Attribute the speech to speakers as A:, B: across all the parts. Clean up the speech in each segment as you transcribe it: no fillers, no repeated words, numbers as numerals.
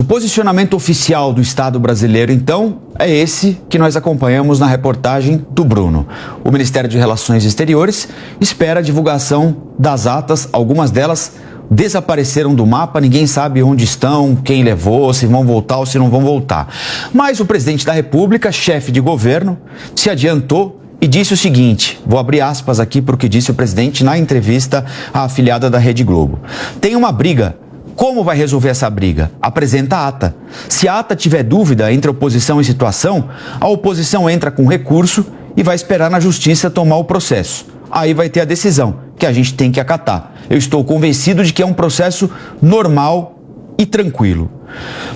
A: O posicionamento oficial do Estado brasileiro, então, é esse que nós acompanhamos na reportagem do Bruno. O Ministério de Relações Exteriores espera a divulgação das atas, algumas delas desapareceram do mapa, ninguém sabe onde estão, quem levou, se vão voltar ou se não vão voltar. Mas o presidente da República, chefe de governo, se adiantou e disse o seguinte, vou abrir aspas aqui para o que disse o presidente na entrevista à afiliada da Rede Globo. Tem uma briga. Como vai resolver essa briga? Apresenta a ata. Se a ata tiver dúvida entre oposição e situação, a oposição entra com recurso e vai esperar na justiça tomar o processo. Aí vai ter a decisão, que a gente tem que acatar. Eu estou convencido de que é um processo normal e tranquilo.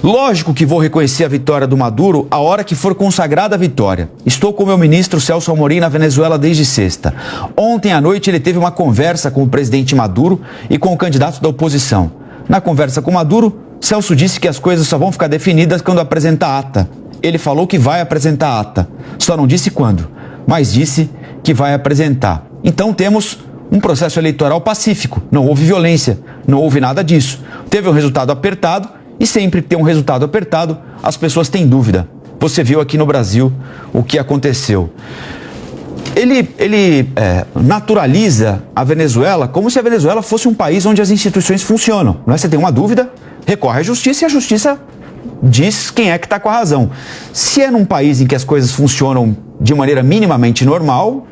A: Lógico que vou reconhecer a vitória do Maduro a hora que for consagrada a vitória. Estou com o meu ministro Celso Amorim na Venezuela desde sexta. Ontem à noite ele teve uma conversa com o presidente Maduro e com o candidato da oposição. Na conversa com Maduro, Celso disse que as coisas só vão ficar definidas quando apresentar a ata. Ele falou que vai apresentar a ata, só não disse quando, mas disse que vai apresentar. Então temos um processo eleitoral pacífico, não houve violência, não houve nada disso. Teve um resultado apertado e sempre que tem um resultado apertado, as pessoas têm dúvida. Você viu aqui no Brasil o que aconteceu. Ele naturaliza a Venezuela como se a Venezuela fosse um país onde as instituições funcionam. Não é? Você tem uma dúvida, recorre à justiça e a justiça diz quem é que está com a razão. Se é num país em que as coisas funcionam de maneira minimamente normal,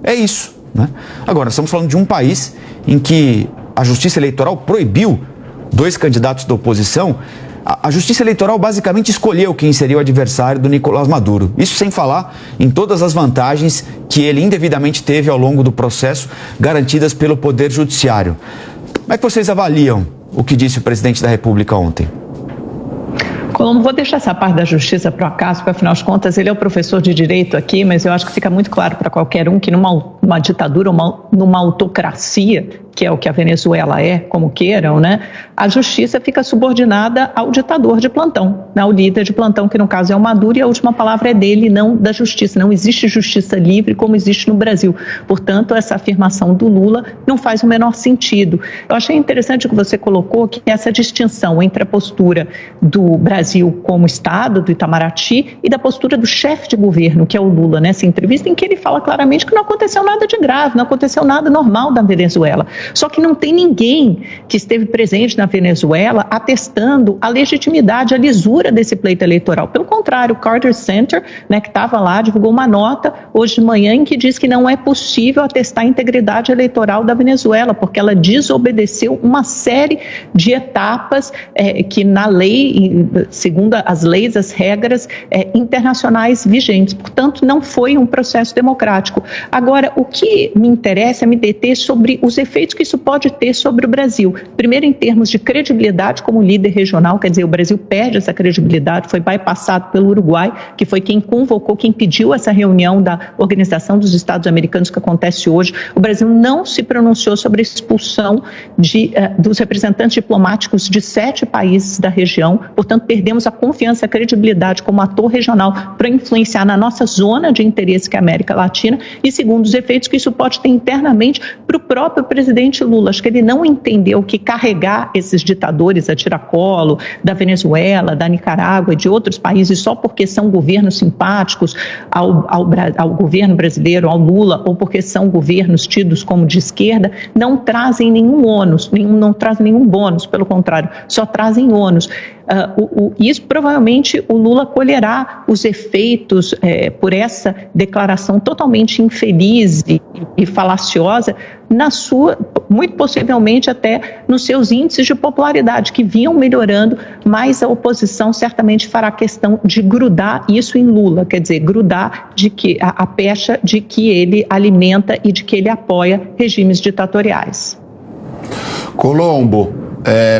A: é isso. Né? Agora, estamos falando de um país em que a justiça eleitoral proibiu 2 candidatos da oposição. A justiça eleitoral basicamente escolheu quem seria o adversário do Nicolás Maduro. Isso sem falar em todas as vantagens que ele indevidamente teve ao longo do processo, garantidas pelo Poder Judiciário. Como é que vocês avaliam o que disse o presidente da República ontem?
B: Colombo, vou deixar essa parte da justiça para o acaso, porque afinal de contas ele é o professor de direito aqui, mas eu acho que fica muito claro para qualquer um que numa ditadura, numa autocracia, que é o que a Venezuela é, como queiram, né? A justiça fica subordinada ao ditador de plantão, né? Ao líder de plantão, que no caso é o Maduro, e a última palavra é dele, não da justiça. Não existe justiça livre como existe no Brasil. Portanto, essa afirmação do Lula não faz o menor sentido. Eu achei interessante que você colocou que essa distinção entre a postura do Brasil como Estado, do Itamaraty, e da postura do chefe de governo, que é o Lula, nessa entrevista, em que ele fala claramente que não aconteceu nada de grave, não aconteceu nada normal na Venezuela. Só que não tem ninguém que esteve presente na Venezuela atestando a legitimidade, a lisura desse pleito eleitoral. Pelo contrário, o Carter Center, né, que estava lá, divulgou uma nota hoje de manhã em que diz que não é possível atestar a integridade eleitoral da Venezuela, porque ela desobedeceu uma série de etapas que na lei, segundo as leis, as regras internacionais vigentes. Portanto, não foi um processo democrático. Agora, o que me interessa é me deter sobre os efeitos que isso pode ter sobre o Brasil. Primeiro, em termos de credibilidade como líder regional, quer dizer, o Brasil perde essa credibilidade, foi bypassado pelo Uruguai, que foi quem convocou, quem pediu essa reunião da Organização dos Estados Americanos que acontece hoje. O Brasil não se pronunciou sobre a expulsão dos representantes diplomáticos de 7 países da região, portanto, perdemos a confiança, a credibilidade como ator regional para influenciar na nossa zona de interesse, que é a América Latina, e segundo, os efeitos que isso pode ter internamente para o próprio presidente Lula. Acho que ele não entendeu que carregar esses ditadores a tiracolo da Venezuela, da Nicarágua e de outros países só porque são governos simpáticos ao governo brasileiro, ao Lula, ou porque são governos tidos como de esquerda, não trazem nenhum ônus, não trazem nenhum bônus, pelo contrário, só trazem ônus. Isso provavelmente o Lula colherá os efeitos por essa declaração totalmente infeliz e falaciosa muito possivelmente até nos seus índices de popularidade, que vinham melhorando, mas a oposição certamente fará questão de grudar isso em Lula, quer dizer, grudar a pecha de que ele alimenta e de que ele apoia regimes ditatoriais.
C: Colombo,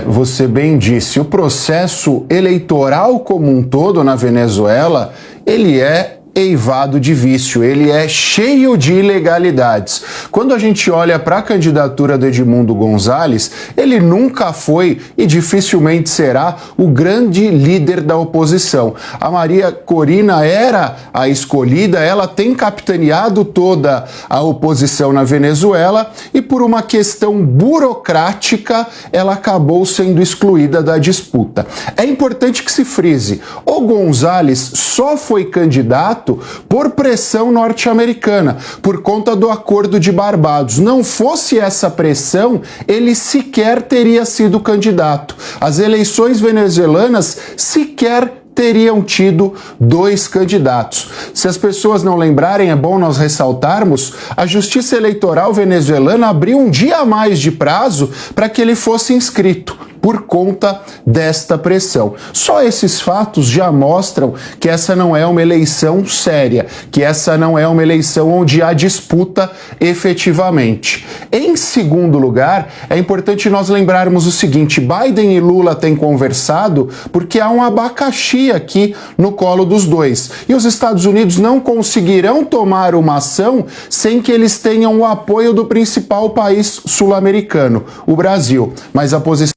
C: você bem disse, o processo eleitoral como um todo na Venezuela, ele é eivado de vício, ele é cheio de ilegalidades. Quando a gente olha para a candidatura do Edmundo Gonzalez, ele nunca foi e dificilmente será o grande líder da oposição. A Maria Corina era a escolhida, ela tem capitaneado toda a oposição na Venezuela e por uma questão burocrática ela acabou sendo excluída da disputa. É importante que se frise, o Gonzalez só foi candidato por pressão norte-americana, por conta do Acordo de Barbados. Não fosse essa pressão, ele sequer teria sido candidato. As eleições venezuelanas sequer teriam tido 2 candidatos. Se as pessoas não lembrarem, é bom nós ressaltarmos, a Justiça Eleitoral venezuelana abriu um dia a mais de prazo para que ele fosse inscrito, por conta desta pressão. Só esses fatos já mostram que essa não é uma eleição séria, que essa não é uma eleição onde há disputa efetivamente. Em segundo lugar, é importante nós lembrarmos o seguinte: Biden e Lula têm conversado porque há um abacaxi aqui no colo dos dois. E os Estados Unidos não conseguirão tomar uma ação sem que eles tenham o apoio do principal país sul-americano, o Brasil. Mas a posição